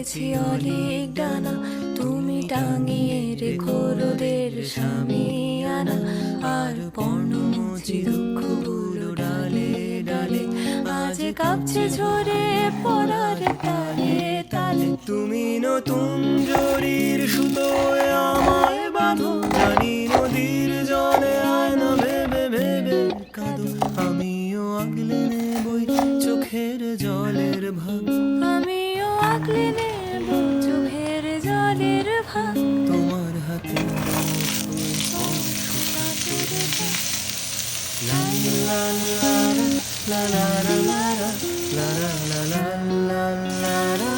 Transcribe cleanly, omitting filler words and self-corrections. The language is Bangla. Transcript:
পেতেছি অনেক ডানা, তুমি টাঙিয়ে রেখো রোদের সামিয়ানা। আর পর্ণমোচী দুঃখগুলো ডালে ডালে আজ কাঁপছে ঝরে পড়ার তালে তালে। তুমি নতুন জরির সুতোয় আমায় বাঁধো, জানি নদীর জলে আয়না ভেবে ভেবে কাঁদো। আমিও আগলে নেবই চোখের জলের ভাগ, আমিও আগলে নেব চোখের জলের ভাগ। তোমার হাতে লা লা লা লা লা লা লা লা লা লা লা লা লা।